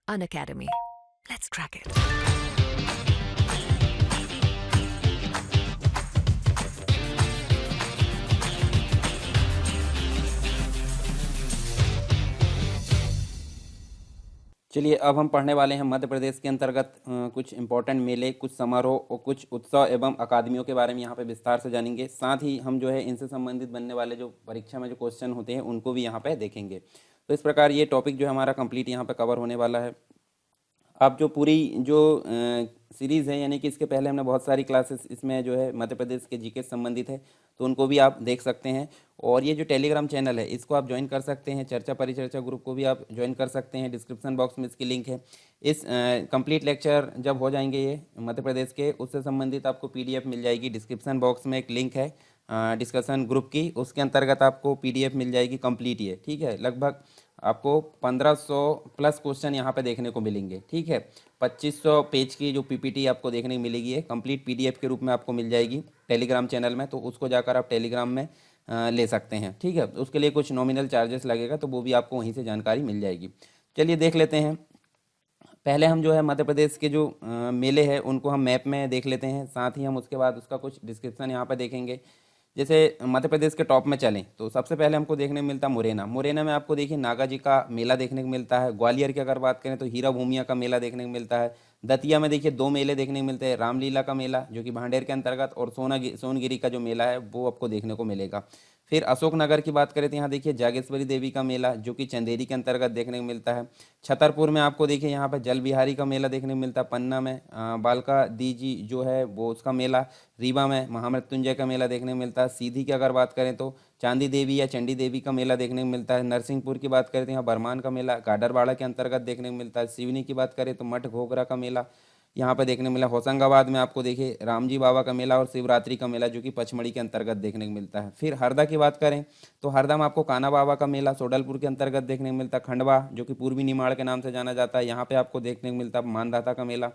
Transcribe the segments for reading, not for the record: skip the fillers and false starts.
Unacademy. Let's crack it. चलिए अब हम पढ़ने वाले हैं मध्य प्रदेश के अंतर्गत कुछ इम्पोर्टेंट मेले, कुछ समारोह और कुछ उत्सव एवं अकादमियों के बारे में यहाँ पे विस्तार से जानेंगे। साथ ही हम जो है इनसे संबंधित बनने वाले जो परीक्षा में जो क्वेश्चन होते हैं उनको भी यहाँ पे देखेंगे। तो इस प्रकार ये टॉपिक जो है हमारा कंप्लीट यहाँ पे कवर होने वाला है। अब जो पूरी जो सीरीज़ है, यानी कि इसके पहले हमने बहुत सारी क्लासेस इसमें जो है मध्य प्रदेश के जीके से संबंधित है, तो उनको भी आप देख सकते हैं। और ये जो टेलीग्राम चैनल है इसको आप ज्वाइन कर सकते हैं। चर्चा परिचर्चा ग्रुप को भी आप ज्वाइन कर सकते हैं। डिस्क्रिप्शन बॉक्स में इसकी लिंक है। इस कंप्लीट लेक्चर जब हो जाएंगे ये मध्य प्रदेश के, उससे संबंधित आपको पीडीएफ मिल जाएगी। डिस्क्रिप्शन बॉक्स में एक लिंक है डिस्कशन ग्रुप की, उसके अंतर्गत आपको पीडीएफ मिल जाएगी कंप्लीट ये, ठीक है। लगभग आपको 1500 प्लस क्वेश्चन यहाँ पे देखने को मिलेंगे, ठीक है। 2500 पेज की जो पीपीटी आपको देखने को मिलेगी है कंप्लीट पीडीएफ के रूप में आपको मिल जाएगी टेलीग्राम चैनल में। तो उसको जाकर आप टेलीग्राम में ले सकते हैं, ठीक है। उसके लिए कुछ नॉमिनल चार्जेस लगेगा, तो वो भी आपको वहीं से जानकारी मिल जाएगी। चलिए देख लेते हैं। पहले हम जो है मध्य प्रदेश के जो मेले हैं उनको हम मैप में देख लेते हैं। साथ ही हम उसके बाद उसका कुछ डिस्क्रिप्शन यहाँ पर देखेंगे। जैसे मध्य प्रदेश के टॉप में चलें तो सबसे पहले हमको देखने को मिलता है मुरैना। मुरैना में आपको देखिए नागा जी का मेला देखने को मिलता है। ग्वालियर की अगर बात करें तो हीरा भूमिया का मेला देखने को मिलता है। दतिया में देखिए दो मेले देखने को मिलते हैं, रामलीला का मेला जो कि भांडेर के अंतर्गत, और सोनगिरी का जो मेला है वो आपको देखने को मिलेगा। फिर अशोकनगर की बात करें तो यहाँ देखिए जागेश्वरी देवी का मेला जो कि चंदेरी के अंतर्गत देखने को मिलता है। छतरपुर में आपको देखिए यहाँ पर जल बिहारी का मेला देखने को मिलता है। पन्ना में बालका दीजी जो है वो उसका मेला। रीवा में महामृत्युंजय का मेला देखने को मिलता है। सीधी की अगर बात करें तो चांदी देवी या चंडी देवी का मेला देखने को मिलता है। नरसिंहपुर की बात करें तो यहाँ बरमान का मेला गाडरवाड़ा के अंतर्गत देखने को मिलता है। सिवनी की बात करें तो मठ घोगरा का मेला यहाँ पर देखने को मिला। होशंगाबाद में आपको देखिए रामजी बाबा का मेला और शिवरात्रि का मेला जो कि पचमढ़ी के अंतर्गत देखने को मिलता है। फिर हरदा की बात करें तो हरदा में आपको काना बाबा का मेला सोडलपुर के अंतर्गत देखने को मिलता है। खंडवा जो कि पूर्वी निमाड़ के नाम से जाना जाता है, यहाँ पे आपको देखने को मिलता है मानदाता का मेला।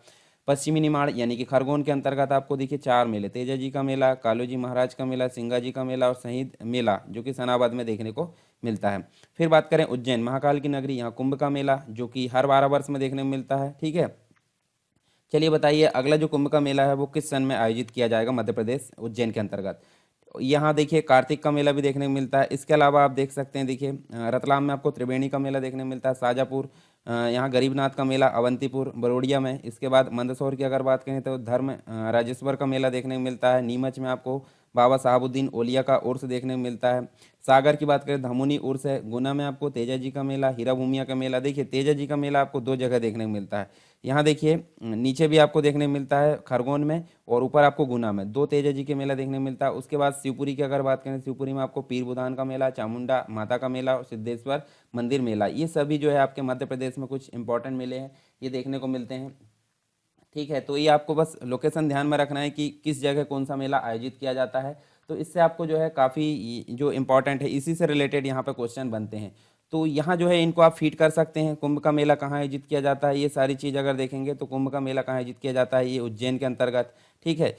पश्चिमी निमाड़ यानी कि खरगोन के अंतर्गत आपको देखिए चार मेले, तेजा जी का मेला, कालू जी महाराज का मेला, सिंगा जी का मेला और शहीद मेला जो कि सनाबाद में देखने को मिलता है। फिर बात करें उज्जैन महाकाल की नगरी, यहाँ कुंभ का मेला जो कि हर 12 वर्ष में देखने को मिलता है, ठीक है। चलिए बताइए अगला जो कुंभ का मेला है वो किस सन में आयोजित किया जाएगा मध्य प्रदेश उज्जैन के अंतर्गत। यहाँ देखिए कार्तिक का मेला भी देखने को मिलता है। इसके अलावा आप देख सकते हैं देखिए रतलाम में आपको त्रिवेणी का मेला देखने को मिलता है। शाजापुर यहाँ गरीबनाथ का मेला, अवंतीपुर बरोड़िया में। इसके बाद मंदसौर की अगर बात करें तो धर्म राजेश्वर का मेला देखने को मिलता है। नीमच में आपको बाबा साहबुद्दीन ओलिया का उर्स देखने को मिलता है। सागर की बात करें धमुनी उर्स है। गुना में आपको तेजा जी का मेला, हीरा भूमिया का मेला। देखिए तेजा जी का मेला आपको दो जगह देखने को मिलता है। यहाँ देखिए नीचे भी आपको देखने को मिलता है खरगोन में, और ऊपर आपको गुना में दो तेजा जी के मेला देखने को मिलता है। उसके बाद शिवपुरी की अगर बात करें, शिवपुरी में आपको पीर बुधान का मेला, चामुंडा माता का मेला और सिद्धेश्वर मंदिर मेला। ये सभी जो है आपके मध्य प्रदेश में कुछ इंपॉर्टेंट मेले हैं, ये देखने को मिलते हैं, ठीक है। तो ये आपको बस लोकेशन ध्यान में रखना है कि किस जगह कौन सा मेला आयोजित किया जाता है। तो इससे आपको जो है काफ़ी जो इम्पोर्टेंट है इसी से रिलेटेड यहाँ पे क्वेश्चन बनते हैं। तो यहाँ जो है इनको आप फीड कर सकते हैं। कुंभ का मेला कहाँ आयोजित किया जाता है, ये सारी चीज़ अगर देखेंगे तो कुंभ का मेला कहाँ आयोजित किया जाता है, ये उज्जैन के अंतर्गत, ठीक है।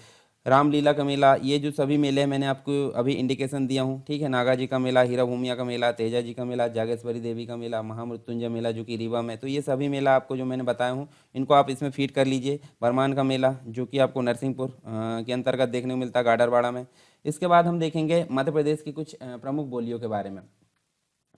रामलीला का मेला, ये जो सभी मेले हैं मैंने आपको अभी इंडिकेशन दिया हूँ, ठीक है। नागा जी का मेला, हीरा भूमिया का मेला, तेजा जी का मेला, जागेश्वरी देवी का मेला, महामृत्युंजय मेला जो कि रीवा में। तो ये सभी मेला आपको जो मैंने बताया हूँ इनको आप इसमें फीड कर लीजिए। बरमान का मेला जो कि आपको नरसिंहपुर के अंतर्गत देखने को मिलता है गाडरवाड़ा में। इसके बाद हम देखेंगे मध्य प्रदेश की कुछ प्रमुख बोलियों के बारे में।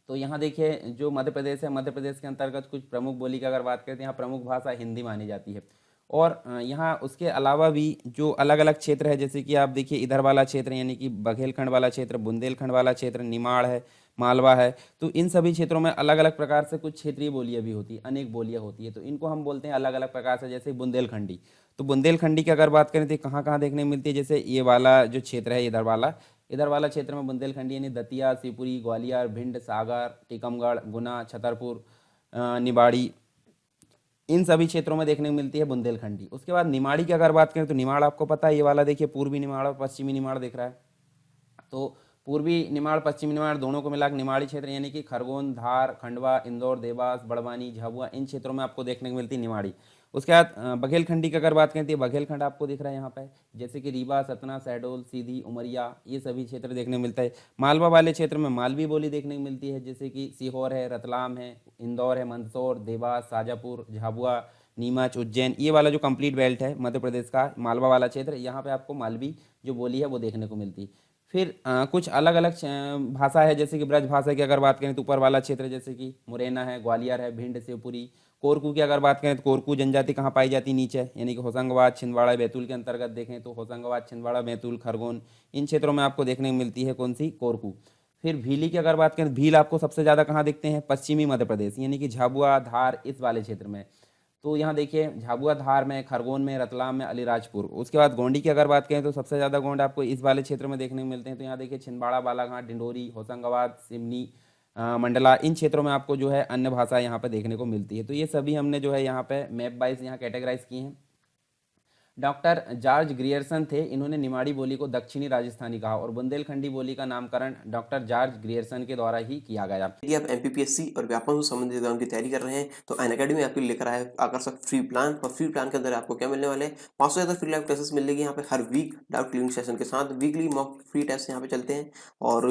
तो यहाँ देखिए जो मध्य प्रदेश है, मध्य प्रदेश के अंतर्गत कुछ प्रमुख बोली की अगर बात करें तो यहाँ प्रमुख भाषा हिंदी मानी जाती है। और यहाँ उसके अलावा भी जो अलग अलग क्षेत्र है, जैसे कि आप देखिए इधर वाला क्षेत्र यानी कि बघेलखंड वाला क्षेत्र, बुंदेलखंड वाला क्षेत्र, निमाड़ है, मालवा है। तो इन सभी क्षेत्रों में अलग अलग प्रकार से कुछ क्षेत्रीय बोलियाँ भी होती है, अनेक बोलियाँ होती है। तो इनको हम बोलते हैं अलग अलग प्रकार से। जैसे बुंदेलखंडी, तो बुंदेलखंडी की अगर बात करें तो कहाँ कहाँ देखने को मिलती है, जैसे ये वाला जो क्षेत्र है इधर वाला क्षेत्र में बुंदेलखंडी यानी दतिया, शिवपुरी, ग्वालियर, भिंड, सागर, टीकमगढ़, गुना, छतरपुर, निवाड़ी, इन सभी क्षेत्रों में देखने को मिलती है बुंदेलखंडी। उसके बाद निमाड़ी की अगर बात करें तो निमाड़ आपको पता है, ये वाला देखिए पूर्वी निमाड़ और पश्चिमी निमाड़ दिख रहा है। तो पूर्वी निमाड़ पश्चिमी निमाड़ दोनों को मिलाकर निमाड़ी क्षेत्र यानी कि खरगोन, धार, खंडवा, इंदौर, देवास, बड़वानी, झाबुआ, इन क्षेत्रों में आपको देखने को मिलती है निमाड़ी। उसके बाद बघेलखंडी की अगर बात करें तो बघेलखंड आपको दिख रहा है यहाँ पे, जैसे कि रीवा, सतना, शहडोल, सीधी, उमरिया, ये सभी क्षेत्र देखने को मिलता है। मालवा वाले क्षेत्र में मालवी बोली देखने को मिलती है, जैसे कि सीहोर है, रतलाम है, इंदौर है, मंदसौर, देवास, शाजापुर, झाबुआ, नीमच, उज्जैन, ये वाला जो कंप्लीट बेल्ट है मध्य प्रदेश का मालवा वाला क्षेत्र, यहाँ पे आपको मालवी जो बोली है वो देखने को मिलती है। फिर कुछ अलग अलग भाषा है, जैसे कि ब्रज भाषा की अगर बात करें तो ऊपर वाला क्षेत्र जैसे कि मुरैना है, ग्वालियर है, भिंड, शिवपुरी। कोरकू की अगर बात करें तो कोरकू जनजाति कहाँ पाई जाती है, नीचे, यानी कि होशंगाबाद, छिंदवाड़ा, बैतूल के अंतर्गत देखें तो होशंगाबाद, छिंदवाड़ा, बैतूल, खरगोन, इन क्षेत्रों में आपको देखने को मिलती है कौन सी, कोरकू। फिर भीली की अगर बात करें तो भील आपको सबसे ज़्यादा कहाँ दिखते हैं, पश्चिमी मध्य प्रदेश, यानी कि झाबुआ, धार, इस वाले क्षेत्र में। तो यहाँ देखिए झाबुआ, धार में, खरगोन में, रतलाम में, अलीराजपुर। उसके बाद गोंडी की अगर बात करें तो सबसे ज़्यादा गोंड आपको इस वाले क्षेत्र में देखने को मिलते हैं। तो यहाँ देखिए छिंदवाड़ा, बालाघाट, डिंडोरी, होशंगाबाद, सिवनी, मंडला, इन क्षेत्रों में आपको जो है अन्य भाषा यहाँ पे देखने को मिलती है। तो ये सभी हमने जो है यहाँ पे मैप वाइज यहाँ कैटेगराइज किए हैं। डॉक्टर जॉर्ज ग्रियर्सन थे, इन्होंने निमाड़ी बोली को दक्षिणी राजस्थानी कहा और बुंदेलखंडी बोली का नामकरण डॉक्टर जॉर्ज ग्रियर्सन के द्वारा ही किया गया। यदि आप एमपीपीएससी और व्यापम से संबंधित एग्जाम की तैयारी कर रहे हैं तो अनअकैडमी आपके लिए लेकर आया आकर्षक फ्री प्लान। और फ्री प्लान के अंदर आपको क्या मिलने वाले हैं, 500 से ज़्यादा फ्री लाइव क्लासेस मिलेगी यहाँ पे हर वीक, डाउट क्लियरिंग सेशन के साथ। वीकली मॉक फ्री टेस्ट यहाँ पे चलते हैं और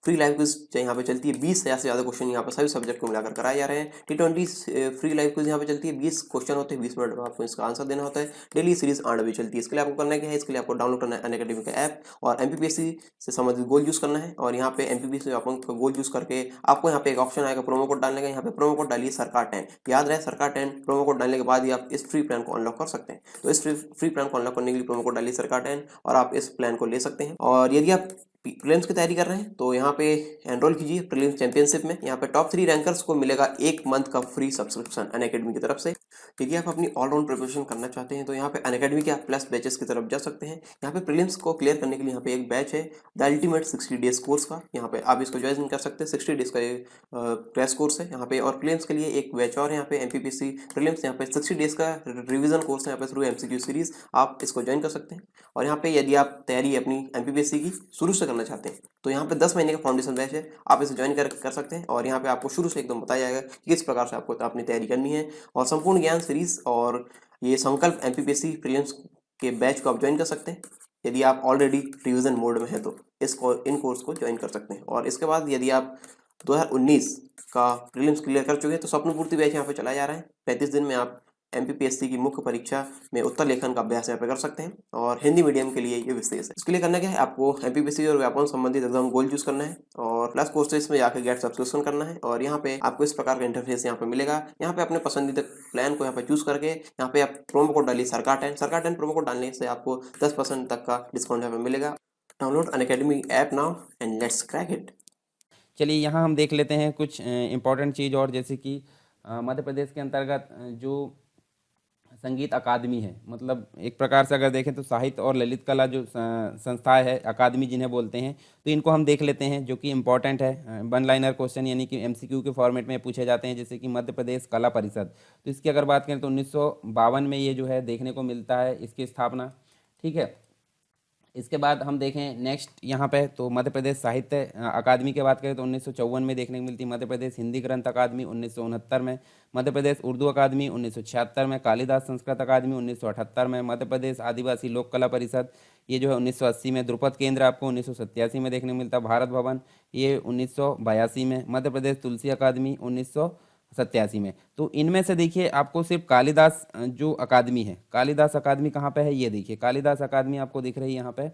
फ्री लाइव क्विज यहाँ पे चलती है। 20,000 से ज़्यादा क्वेश्चन यहाँ पे सभी सब्जेक्ट को मिलाकर कराए जा रहे हैं। T20 फ्री लाइव क्विज यहाँ पे चलती है, 20 क्वेश्चन होते हैं, 20 मिनट में आपको इसका आंसर देना होता है। डेली सीरीज 8 बजे चलती है। इसके लिए आपको करना क्या है, इसके लिए आपको डाउनलोड करना है अनअकैडमी का ऐप और एमपीपीएससी से संबंधित गोल यूज करना है। और यहाँ पे एमपीपीएससी का गोल यूज करके आपको यहाँ पे एक ऑप्शन आएगा प्रोमो कोड डालने का। यहाँ पे प्रोमो कोड डालिए सरकार 10, याद रहे सरकार 10। प्रोमो कोड डालने के बाद ही आप इस फ्री प्लान को अनलॉक कर सकते हैं। तो इस फ्री प्लान को अनलॉक करने के लिए प्रोमो कोड डालिए सरकार 10 और आप इस प्लान को ले सकते हैं। और यदि आप प्रीलिम्स की तैयारी कर रहे हैं तो यहाँ पे एनरोल कीजिए प्रीलिम्स चैंपियनशिप में। यहाँ पे टॉप 3 रैंकर्स को मिलेगा 1 मंथ का फ्री सब्सक्रिप्शन अनअकैडमी की तरफ से। यदि आप अपनी ऑलराउंड प्रिपरेशन करना चाहते हैं तो यहाँ पे अनअकैडमी के आप प्लस बैचेस की तरफ जा सकते हैं। यहाँ पे प्रीलिम्स को क्लियर करने के लिए यहाँ पे एक बैच है द अल्टीमेट 60 डेज कोर्स का, यहाँ पे आप इसको ज्वाइन कर सकते हैं। 60 डेज का ये क्रैश कोर्स है यहाँ पे। और प्रीलिम्स के लिए एक बैच और है यहाँ पे एमपीपीसी प्रीलिम्स, यहाँ पे 60 डेज का रिवीजन कोर्स है यहाँ पे थ्रू एमसीक्यू सीरीज, आप इसको ज्वाइन कर सकते हैं। और यहाँ पे यदि आप तैयारी अपनी एमपीपीसी की शुरू से करना चाहते हैं तो यहाँ पे 10 महीने का फाउंडेशन बैच है, आप इसे ज्वाइन कर सकते हैं। और यहाँ पे आपको शुरू से एकदम बताया जाएगा कि किस प्रकार से आपको अपनी तैयारी करनी है। और संपूर्ण ज्ञान सीरीज और ये संकल्प एमपीपीएससी प्रीलिम्स के बैच को आप ज्वाइन कर सकते हैं। यदि आप ऑलरेडी रिवीजन मोड में हैं तो इन कोर्स को ज्वाइन कर सकते हैं। और इसके बाद यदि आप 2019 का प्रीलिम्स क्लियर कर चुके हैं तो स्वप्न पूर्ति बैच यहाँ पे चलाया जा रहा है। 35 दिन में आप एमपीपीएससी की मुख्य परीक्षा में उत्तर लेखन का अभ्यास यहाँ पे कर सकते हैं और हिंदी मीडियम के लिए ये विशेष है। इसके लिए करना क्या है, आपको एमपीपीएससी और व्यापम संबंधित एग्जाम गोल चूज करना है और प्लस कोर्सेज में जाकर गेट सब्सक्रिप्शन करना है। और यहाँ पे आपको इस प्रकार का इंटरफेस यहाँ पे मिलेगा। यहाँ पे अपने पसंदीदा प्लान को यहाँ पे चूज करके यहाँ पे आप प्रोमो कोड डालिए सरकार 10 प्रोमो कोड डालने से आपको 10% तक का डिस्काउंट यहाँ पे मिलेगा। Download Unacademy app now and let's crack it. चलिए यहाँ हम देख लेते हैं कुछ इंपॉर्टेंट चीज़ और, जैसे कि मध्य प्रदेश के अंतर्गत जो संगीत अकादमी है, मतलब एक प्रकार से अगर देखें तो साहित्य और ललित कला जो संस्थाएं है, अकादमी जिन्हें बोलते हैं, तो इनको हम देख लेते हैं जो कि इम्पोर्टेंट है। वन लाइनर क्वेश्चन यानी कि एमसीक्यू के फॉर्मेट में पूछे जाते हैं, जैसे कि मध्य प्रदेश कला परिषद। तो इसकी अगर बात करें तो 1952 में ये जो है देखने को मिलता है इसकी स्थापना, ठीक है। इसके बाद हम देखें नेक्स्ट यहाँ पे तो मध्य प्रदेश साहित्य अकादमी की बात करें तो 1954 में देखने को मिलती है। मध्य प्रदेश हिंदी ग्रंथ अकादमी 1969 में, मध्य प्रदेश उर्दू अकादमी 1976 में, कालिदास संस्कृत अकादमी 1978 में, मध्य प्रदेश आदिवासी लोक कला परिषद ये जो है 1980 में, ध्रुपद केंद्र आपको 1987 में देखने को मिलता है, भारत भवन ये 1982 में, मध्य प्रदेश तुलसी अकादमी 1987 में। तो इनमें से देखिए आपको सिर्फ कालिदास जो अकादमी है, कालिदास अकादमी कहाँ पे है, ये देखिए कालिदास अकादमी आपको दिख रही है यहाँ पे।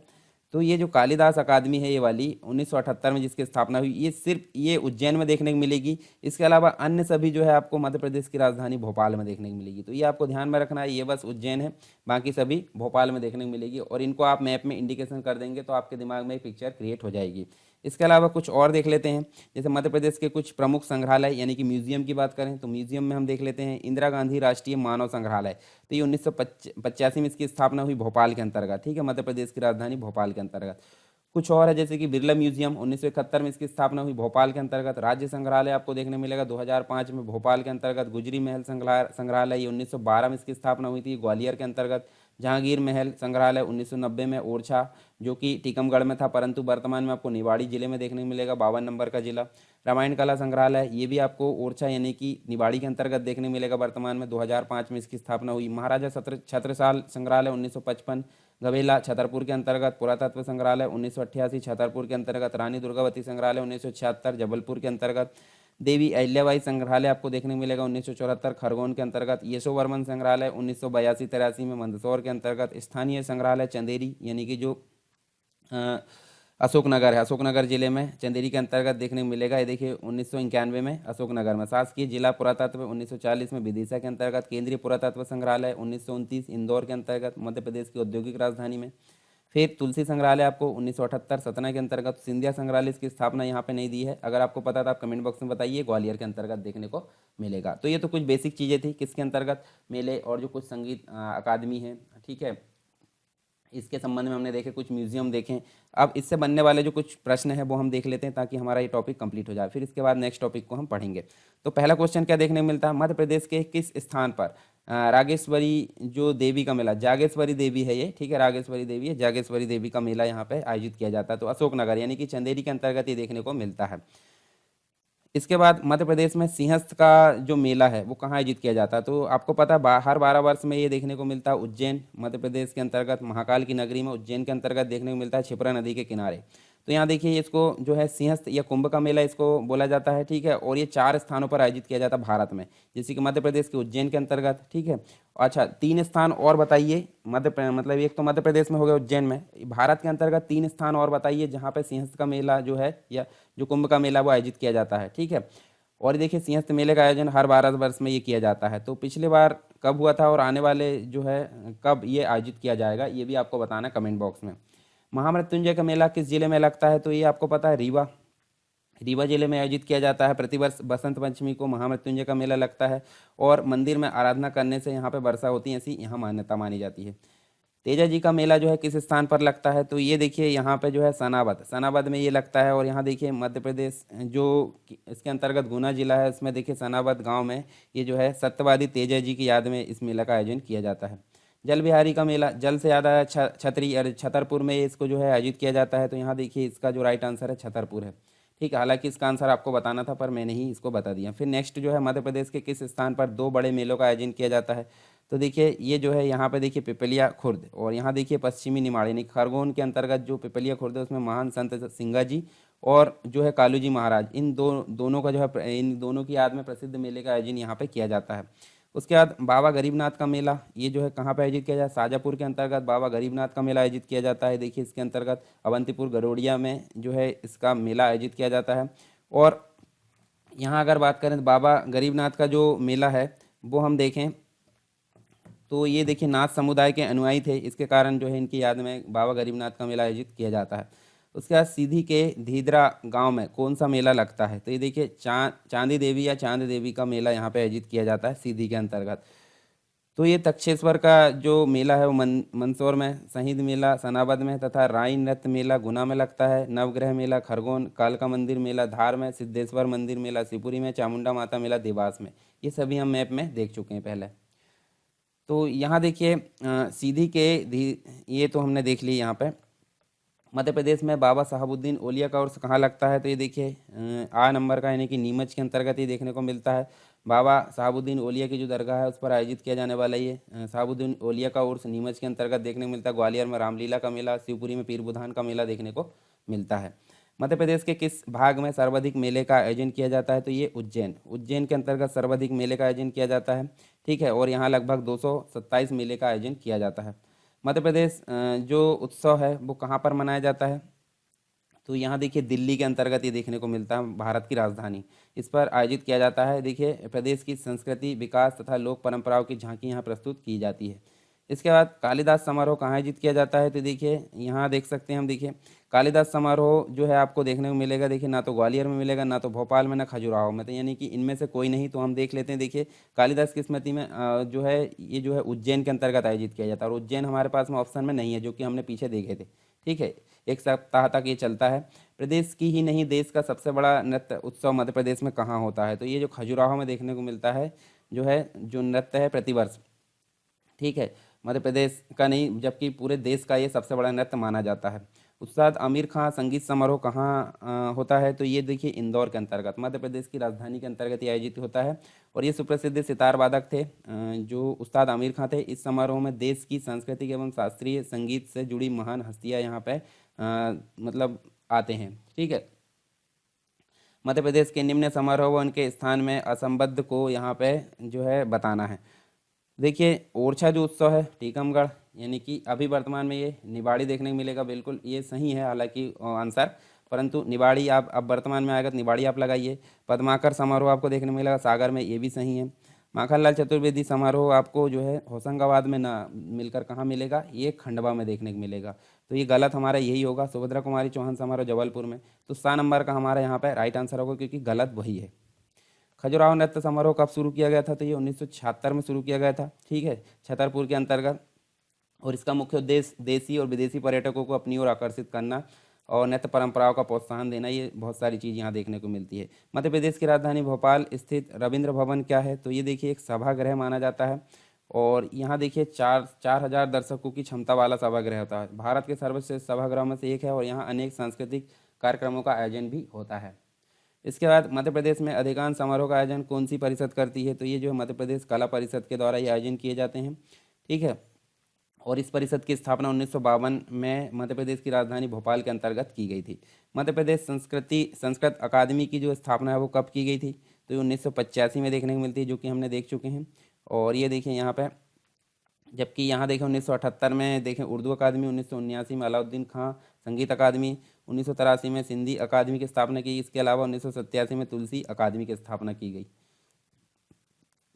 तो ये जो कालिदास अकादमी है ये वाली 1978 में जिसकी स्थापना हुई, ये सिर्फ ये उज्जैन में देखने को मिलेगी। इसके अलावा अन्य सभी जो है आपको मध्य प्रदेश की राजधानी भोपाल में देखने को मिलेगी। तो ये आपको ध्यान में रखना है, ये बस उज्जैन है, बाकी सभी भोपाल में देखने को मिलेगी। और इनको आप मैप में इंडिकेशन कर देंगे तो आपके दिमाग में एक पिक्चर क्रिएट हो जाएगी। इसके अलावा कुछ और देख लेते हैं, जैसे मध्य प्रदेश के कुछ प्रमुख संग्रहालय यानी कि म्यूजियम की बात करें तो म्यूजियम में हम देख लेते हैं इंदिरा गांधी राष्ट्रीय मानव संग्रहालय। तो ये 1985 में इसकी स्थापना हुई भोपाल के अंतर्गत, ठीक है, मध्य प्रदेश की राजधानी भोपाल के अंतर्गत। कुछ और है जैसे कि बिरला म्यूजियम 1971 में इसकी स्थापना हुई भोपाल के अंतर्गत। राज्य संग्रहालय आपको देखने मिलेगा 2005 में भोपाल के अंतर्गत। गुजरी महल संग्रहालय ये 1912 में इसकी स्थापना हुई थी ग्वालियर के अंतर्गत। जहांगीर महल संग्रहालय 1990 में, ओरछा जो कि टीकमगढ़ में था परंतु वर्तमान में आपको निवाड़ी जिले में देखने को मिलेगा, 52 नंबर का जिला। रामायण कला संग्रहालय ये भी आपको ओरछा यानी कि निवाड़ी के अंतर्गत देखने को मिलेगा, वर्तमान में 2005 में इसकी स्थापना हुई। महाराजा छत्रसाल संग्रहालय 1955 गवेला छतरपुर के अंतर्गत, पुरातत्व संग्रहालय 1988 छतरपुर के अंतर्गत, रानी दुर्गावती संग्रहालय 1976 जबलपुर के अंतर्गत, देवी अहिल्याबाई संग्रहालय आपको देखने को मिलेगा 1974 खरगोन के अंतर्गत, यशोवर्मन संग्रहालय 1982-83 में मंदसौर के अंतर्गत, स्थानीय संग्रहालय चंदेरी यानी कि जो अशोकनगर है, अशोकनगर जिले में चंदेरी के अंतर्गत देखने को मिलेगा। ये देखिए 1991 में अशोकनगर में। शासकीय जिला पुरातत्व 1940 में विदिशा के अंतर्गत, केंद्रीय पुरातत्व संग्रहालय 1929 इंदौर के अंतर्गत, मध्य प्रदेश की औद्योगिक राजधानी में। फिर तुलसी संग्रहालय आपको 1978 सतना के अंतर्गत, सिंधिया संग्रहालय इसकी स्थापना यहाँ पे नहीं दी है, अगर आपको पता था आप कमेंट बॉक्स में बताइए, ग्वालियर के अंतर्गत देखने को मिलेगा। तो ये तो कुछ बेसिक चीज़ें थी किसके अंतर्गत, मेले और जो कुछ संगीत अकादमी है, ठीक है, इसके संबंध में हमने देखे, कुछ म्यूजियम देखें। अब इससे बनने वाले जो कुछ प्रश्न है वो हम देख लेते हैं ताकि हमारा ये टॉपिक कंप्लीट हो जाए, फिर इसके बाद नेक्स्ट टॉपिक को हम पढ़ेंगे। तो पहला क्वेश्चन क्या देखने को मिलता है, मध्य प्रदेश के किस स्थान पर रागेश्वरी जो देवी का मेला, जागेश्वरी देवी है ये, ठीक है, रागेश्वरी देवी है, जागेश्वरी देवी का मेला यहाँ पे आयोजित किया जाता है। तो अशोकनगर यानी कि चंदेरी के अंतर्गत ये देखने को मिलता है। इसके बाद मध्य प्रदेश में सिंहस्थ का जो मेला है वो कहाँ आयोजित किया जाता है, तो आपको पता है हर 12 वर्ष में ये देखने को मिलता है उज्जैन, मध्य प्रदेश के अंतर्गत महाकाल की नगरी में उज्जैन के अंतर्गत देखने को मिलता है, क्षिप्रा नदी के किनारे। तो यहाँ देखिए इसको जो है सिंहस्थ या कुंभ का मेला इसको बोला जाता है, ठीक है, और ये 4 स्थानों पर आयोजित किया जाता है भारत में, जैसे कि मध्य प्रदेश के उज्जैन के अंतर्गत, ठीक है। अच्छा 3 स्थान और बताइए, मतलब एक तो मध्य प्रदेश में हो गया उज्जैन में, भारत के अंतर्गत 3 स्थान और बताइए जहाँ पे सिंहस्थ का मेला जो है या जो कुंभ का मेला वो आयोजित किया जाता है, ठीक है। और देखिए सिंहस्थ मेले का आयोजन हर 12 वर्ष में ये किया जाता है। तो पिछली बार कब हुआ था और आने वाले जो है कब ये आयोजित किया जाएगा ये भी आपको बताना कमेंट बॉक्स में। महामृत्युंजय का मेला किस जिले में लगता है, तो ये आपको पता है रीवा जिले में आयोजित किया जाता है। प्रतिवर्ष बसंत पंचमी को महामृत्युंजय का मेला लगता है और मंदिर में आराधना करने से यहाँ पे वर्षा होती है, ऐसी यहाँ मान्यता मानी जाती है। तेजा जी का मेला जो है किस स्थान पर लगता है, तो ये देखिए यहाँ पे जो है सनाबद में ये लगता है। और यहाँ देखिए मध्य प्रदेश जो इसके अंतर्गत गुना जिला है उसमें देखिए सनाबद गांव में ये जो है सत्यवादी तेजा जी की याद में इस मेला का आयोजन किया जाता है। जल बिहारी का मेला, जल से याद आया छतरी और छतरपुर में इसको जो है आयोजित किया जाता है। तो यहाँ देखिए इसका जो राइट आंसर है छतरपुर है, ठीक है, हालांकि इसका आंसर आपको बताना था पर मैंने ही इसको बता दिया। फिर नेक्स्ट जो है मध्य प्रदेश के किस स्थान पर 2 बड़े मेलों का आयोजन किया जाता है, तो देखिए ये जो है यहाँ पे देखिए पिपलिया खुर्द और यहाँ देखिए पश्चिमी निमाड़ यानी खरगोन के अंतर्गत जो पिपलिया खुर्द है उसमें महान संत सिंगा जी और जो है कालू जी महाराज, इन दोनों का जो है इन दोनों की याद में प्रसिद्ध मेले का आयोजन यहाँ पे किया जाता है। उसके बाद बाबा गरीबनाथ का मेला, ये जो है कहाँ पे आयोजित किया जाता है, शाजापुर के अंतर्गत बाबा गरीबनाथ का मेला आयोजित किया जाता है। देखिए इसके अंतर्गत अवंतीपुर गरोड़िया में जो है इसका मेला आयोजित किया जाता है। और यहाँ अगर बात करें तो बाबा गरीबनाथ का जो मेला है वो हम देखें तो ये देखिए नाथ समुदाय के अनुयायी थे, इसके कारण जो है इनकी याद में बाबा गरीबनाथ का मेला आयोजित किया जाता है। उसके बाद सीधी के धीदरा गांव में कौन सा मेला लगता है, तो ये देखिए चांदी देवी या चांद देवी का मेला यहाँ पे आयोजित किया जाता है सीधी के अंतर्गत। तो ये तक्षेश्वर का जो मेला है वो मंदसौर में, शहीद मेला सनाबद में तथा राई नृत्य मेला गुना में लगता है। नवग्रह मेला खरगोन, कालका मंदिर मेला धार में, सिद्धेश्वर मंदिर मेला शिवपुरी में, चामुंडा माता मेला देवास में। ये सभी हम मैप में देख चुके हैं पहले। तो यहाँ देखिए सीधी के ये तो हमने देख ली। यहाँ पे मध्य प्रदेश में बाबा साहबुद्दीन ओलिया का उर्स कहाँ लगता है, तो ये देखिए आ नंबर का यानी कि नीमच के अंतर्गत ये देखने को मिलता है। बाबा साहबुद्दीन ओलिया की जो दरगाह है उस पर आयोजित किया जाने वाला ये साहबुद्दीन ओलिया का उर्स नीमच के अंतर्गत देखने को मिलता है। ग्वालियर में रामलीला का मेला, शिवपुरी में पीर बुधान का मेला देखने को मिलता है। मध्य प्रदेश के किस भाग में सर्वाधिक मेले का आयोजन किया जाता है, तो ये उज्जैन के अंतर्गत सर्वाधिक मेले का आयोजन किया जाता है, ठीक है। और यहाँ लगभग 227 मेले का आयोजन किया जाता है। मध्य प्रदेश जो उत्सव है वो कहाँ पर मनाया जाता है, तो यहाँ देखिए दिल्ली के अंतर्गत ये देखने को मिलता है, भारत की राजधानी, इस पर आयोजित किया जाता है। देखिए प्रदेश की संस्कृति विकास तथा लोक परंपराओं की झांकी यहाँ प्रस्तुत की जाती है। इसके बाद कालिदास समारोह कहाँ आयोजित किया जाता है, तो देखिए यहाँ देख सकते हैं हम, देखिए कालिदास समारोह जो है आपको देखने को मिलेगा, देखिए ना तो ग्वालियर में मिलेगा, ना तो भोपाल में, ना खजुराहो में, तो यानी कि इनमें से कोई नहीं। तो हम देख लेते हैं, देखिए कालिदास की स्मृति में जो है ये जो है उज्जैन के अंतर्गत आयोजित किया जाता है और उज्जैन हमारे पास में ऑप्शन में नहीं है, जो कि हमने पीछे देखे थे, ठीक है। 1 सप्ताह तक ये चलता है। प्रदेश की ही नहीं देश का सबसे बड़ा नृत्य उत्सव मध्य प्रदेश में कहाँ होता है, तो ये जो खजुराहो में देखने को मिलता है जो है जो नृत्य है प्रतिवर्ष, ठीक है। मध्य प्रदेश का नहीं जबकि पूरे देश का ये सबसे बड़ा नृत्य माना जाता है। उस्ताद आमिर खां संगीत समारोह कहाँ होता है, तो ये देखिए इंदौर के अंतर्गत, मध्य प्रदेश की राजधानी के अंतर्गत ये आयोजित होता है। और ये सुप्रसिद्ध सितार वादक थे जो उस्ताद आमिर खां थे। इस समारोह में देश की सांस्कृतिक एवं शास्त्रीय संगीत से जुड़ी महान हस्तियां यहाँ पे मतलब आते हैं। ठीक है, मध्य प्रदेश के निम्न समारोह व उनके स्थान में असंबद्ध को यहाँ पे जो है बताना है। देखिए ओरछा जो उत्सव है टीकमगढ़, यानी कि अभी वर्तमान में ये निवाड़ी देखने को मिलेगा, बिल्कुल ये सही है हालांकि आंसर, परंतु निवाड़ी आप अब वर्तमान में आएगा तो निवाड़ी आप लगाइए। पद्माकर समारोह आपको देखने को मिलेगा सागर में, ये भी सही है। माखनलाल चतुर्वेदी समारोह आपको जो है होशंगाबाद में ना मिलकर कहाँ मिलेगा, ये खंडवा में देखने को मिलेगा, तो ये गलत हमारा यही होगा। सुभद्रा कुमारी चौहान समारोह जबलपुर में, तो 7 नंबर का हमारा यहाँ पे राइट आंसर होगा क्योंकि गलत वही है। खजुराहो नृत्य समारोह कब शुरू किया गया था, तो ये 1976 में शुरू किया गया था। ठीक है, छतरपुर के अंतर्गत, और इसका मुख्य उद्देश्य देशी और विदेशी पर्यटकों को अपनी ओर आकर्षित करना और नृत्य परंपराओं का प्रोत्साहन देना, ये बहुत सारी चीज़ यहाँ देखने को मिलती है। मध्य प्रदेश की राजधानी भोपाल स्थित रविंद्र भवन क्या है, तो ये देखिए एक सभागृह माना जाता है, और यहाँ देखिए 4,000 दर्शकों की क्षमता वाला सभागृह होता है। भारत के सर्वश्रेष्ठ सभागृहों में से एक है और यहाँ अनेक सांस्कृतिक कार्यक्रमों का आयोजन भी होता है। इसके बाद मध्य प्रदेश में अधिकांश समारोह का आयोजन कौन सी परिषद करती है, तो ये जो है मध्य प्रदेश कला परिषद के द्वारा ये आयोजन किए जाते हैं। ठीक है, और इस परिषद की स्थापना 1952 में मध्य प्रदेश की राजधानी भोपाल के अंतर्गत की गई थी। मध्य प्रदेश संस्कृत अकादमी की जो स्थापना है वो कब की गई थी, तो ये 1985 में देखने को मिलती है, जो कि हमने देख चुके हैं। और ये देखिए यहाँ पे, जबकि यहाँ देखें 1978 में देखें उर्दू अकादमी, 1979 में अलाउद्दीन खां संगीत अकादमी, 1983 में सिंधी अकादमी की स्थापना की। इसके अलावा 1987 में तुलसी अकादमी की स्थापना की गई।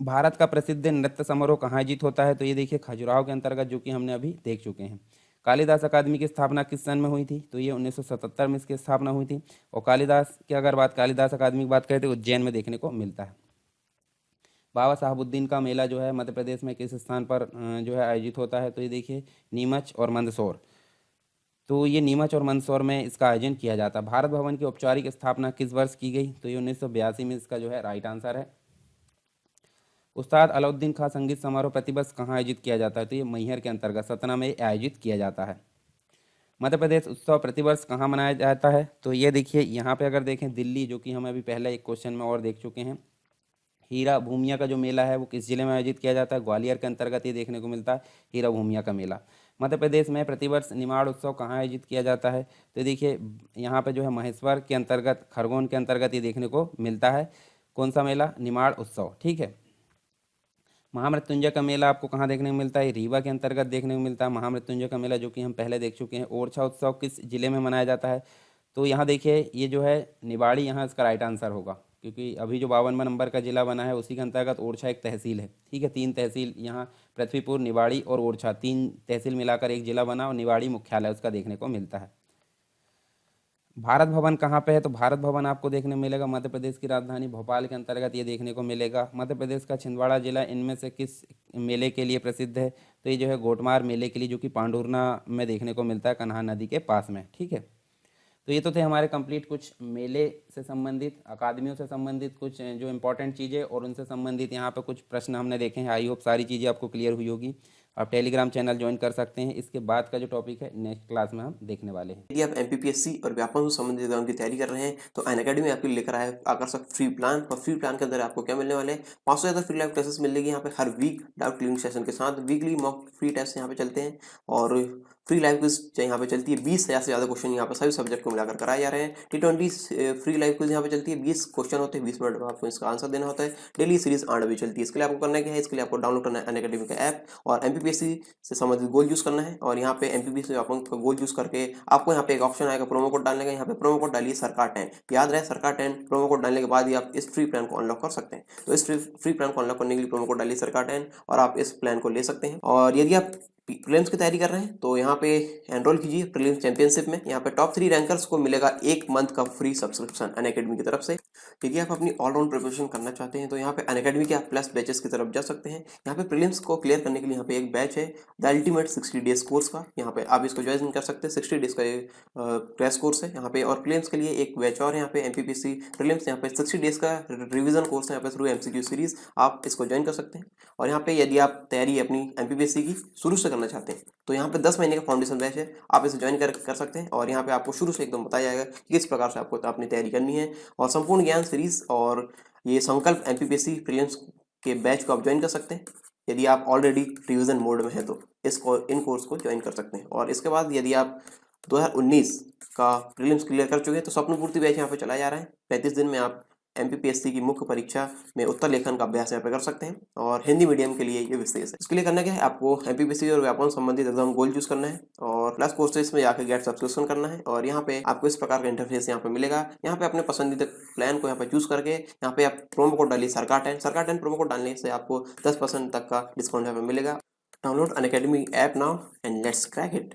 भारत का प्रसिद्ध नृत्य समारोह कहाँ आयोजित होता है, तो ये देखिए खजुराहो के अंतर्गत, जो कि हमने अभी देख चुके हैं। कालिदास अकादमी की स्थापना किस सन में हुई थी, तो ये 1977 में इसकी स्थापना हुई थी। और कालिदास की अगर कालिदास अकादमी की बात करें तो उज्जैन में देखने को मिलता है। बाबा साहबुद्दीन का मेला जो है मध्य प्रदेश में किस स्थान पर जो है आयोजित होता है, तो ये देखिए नीमच और मंदसौर, तो ये नीमच और मंदसौर में इसका आयोजन किया जाता है। भारत भवन की औपचारिक स्थापना किस वर्ष की गई, तो ये 1982 में इसका जो है राइट आंसर है। उस्ताद अलाउद्दीन खां संगीत समारोह प्रतिवर्ष कहाँ आयोजित किया जाता है, तो ये मैहर के अंतर्गत सतना में आयोजित किया जाता है। मध्य प्रदेश उत्सव प्रतिवर्ष कहाँ मनाया जाता है, तो ये देखिए यहाँ पे अगर देखें दिल्ली, जो कि हम अभी पहले एक क्वेश्चन में और देख चुके हैं। हीरा भूमिया का जो मेला है वो किस जिले में आयोजित किया जाता है, ग्वालियर के अंतर्गत ये देखने को मिलता है हीरा भूमिया का मेला। मध्य प्रदेश में प्रतिवर्ष निमाड़ उत्सव कहाँ आयोजित किया जाता है, तो देखिए यहाँ पे जो है महेश्वर के अंतर्गत, खरगोन के अंतर्गत ये देखने को मिलता है। कौन सा मेला, निमाड़ उत्सव। ठीक है, महामृत्युंजय का मेला आपको कहाँ देखने को मिलता है, रीवा के अंतर्गत देखने को मिलता है महामृत्युंजय का मेला, जो कि हम पहले देख चुके हैं। ओरछा उत्सव किस जिले में मनाया जाता है, तो यहाँ देखिए ये जो है निवाड़ी, यहाँ इसका राइट आंसर होगा, क्योंकि अभी जो 52वां नंबर का जिला बना है उसी के अंतर्गत ओरछा एक तहसील है। ठीक है, 3 तहसील यहाँ पृथ्वीपुर, निवाड़ी और ओरछा, 3 तहसील मिलाकर एक जिला बना और निवाड़ी मुख्यालय उसका देखने को मिलता है। भारत भवन कहाँ पे है, तो भारत भवन आपको देखने को मिलेगा मध्य प्रदेश की राजधानी भोपाल के अंतर्गत ये देखने को मिलेगा। मध्य प्रदेश का छिंदवाड़ा जिला इनमें से किस मेले के लिए प्रसिद्ध है, तो ये जो है गोटमार मेले के लिए, जो कि पांडुरना में देखने को मिलता है, कन्हा नदी के पास में। ठीक है, तो ये तो थे हमारे कंप्लीट कुछ मेले से संबंधित, अकादमियों से संबंधित कुछ जो इंपॉर्टेंट चीज़ें और उनसे संबंधित यहाँ पे कुछ प्रश्न हमने देखे हैं। आई होप सारी चीज़ें आपको क्लियर हुई होगी। आप टेलीग्राम चैनल ज्वाइन कर सकते हैं। इसके बाद का जो टॉपिक है नेक्स्ट क्लास में हम देखने वाले हैं। यदि आप एमपीपीएससी और व्यापम से संबंधित एग्जाम की तैयारी कर रहे हैं तो अनअकैडमी आपके लिए लेकर आया आकर्षक फ्री प्लान। और फ्री प्लान के अंदर आपको क्या मिलने वाले हैं, 500 से ज़्यादा फ्री लाइव क्लासेस मिलेगी यहाँ पे हर वीक, डाउट क्लियरिंग सेशन के साथ। वीकली मॉक फ्री टेस्ट यहाँ पे चलते हैं और फ्री लाइव क्विज यहाँ पे चलती है। 20,000 से ज़्यादा क्वेश्चन यहाँ पे सभी सब्जेक्ट को मिलाकर कराए जा रहे हैं। T20 फ्री लाइव क्विज यहाँ पे चलती है। 20 क्वेश्चन होते हैं, 20 मिनट में आपको इसका आंसर देना होता है। डेली सीरीज 8 बजे चलती है। इसके लिए आपको करना क्या है, इसके लिए आपको डाउनलोड करना है अनअकैडमी का ऐप और एमपीपीएससी से संबंधित गोल यूज़ करना है। और यहाँ पे एमपीपीएससी का गोल यूज़ करके आपको यहाँ पे एक ऑप्शन आएगा प्रोमो कोड डालने का। यहाँ पे प्रोमो कोड डालिए सरकार 10, याद रहे सरकार 10। प्रोमो कोड डालने के बाद ही आप इस फ्री प्लान को अनलॉक कर सकते हैं। तो इस फ्री प्लान को अनलॉक करने के लिए प्रोमो कोड डालिए सरकार 10 और आप इस प्लान को ले सकते हैं। और यदि आप प्रीलिम्स की तैयारी कर रहे हैं तो यहाँ पे एनरोल कीजिए प्रीलिम्स चैंपियनशिप में। यहाँ पे टॉप 3 रैंकर्स को मिलेगा 1 मंथ का फ्री सब्सक्रिप्शन अनअकैडमी की तरफ से। यदि आप अपनी ऑलराउंड प्रिपरेशन करना चाहते हैं तो यहाँ पे अनअकैडमी के आप प्लस बैचेस की तरफ जा सकते हैं। यहाँ पे प्रीलिम्स को क्लियर करने के लिए यहाँ पे एक बैच है द अल्टीमेट 60 डेज कोर्स का, यहाँ पे आप इसको ज्वाइन कर सकते हैं। 60 डेज का ये क्रैश कोर्स है यहाँ पे। और प्रीलिम्स के लिए एक बैच और यहाँ पे एमपीपीसी प्रीलिम्स, यहाँ पे 60 डेज का रिवीजन कोर्स है यहाँ पे थ्रू एमसीक्यू सीरीज, आप इसको ज्वाइन कर सकते हैं। और यहाँ पे यदि आप तैयारी अपनी एमपीपीसी की शुरू से करना चाहते हैं तो यहाँ पे 10 महीने का फाउंडेशन बैच है, आप इसे ज्वाइन कर सकते हैं। और यहाँ पे आपको शुरू से एकदम बताया जाएगा कि किस प्रकार से आपको अपनी तैयारी करनी है। और संपूर्ण ज्ञान सीरीज और ये संकल्प एमपीपीएससी प्रीलिम्स के बैच को आप ज्वाइन कर सकते हैं यदि आप ऑलरेडी रिवीजन मोड में हैं तो इन कोर्स को ज्वाइन कर सकते हैं। और इसके बाद यदि आप 2019 का प्रीलिम्स क्लियर कर चुके हैं तो स्वप्न पूर्ति बैच यहाँ पे चलाया जा रहा है। 35 दिन में आप एमपीपीएससी की मुख्य परीक्षा में उत्तर लेखन का अभ्यास यहाँ पे कर सकते हैं। और हिंदी मीडियम के लिए ये विशेष है। इसके लिए करना क्या है, आपको एमपीपीएससी और व्यापम संबंधित एग्जाम गोल चूज करना है और प्लस कोर्सेज में जाकर गेट सब्सक्रिप्शन करना है। और यहाँ पे आपको इस प्रकार का इंटरफेस यहाँ पे मिलेगा। यहाँ पे अपने पसंदीदा प्लान को यहाँ पे चूज करके यहाँ पे आप प्रोमो कोड डालिए सरकार 10 प्रोमो कोड डालने से आपको 10% तक का डिस्काउंट यहाँ पे मिलेगा। Download Unacademy app now and let's crack it.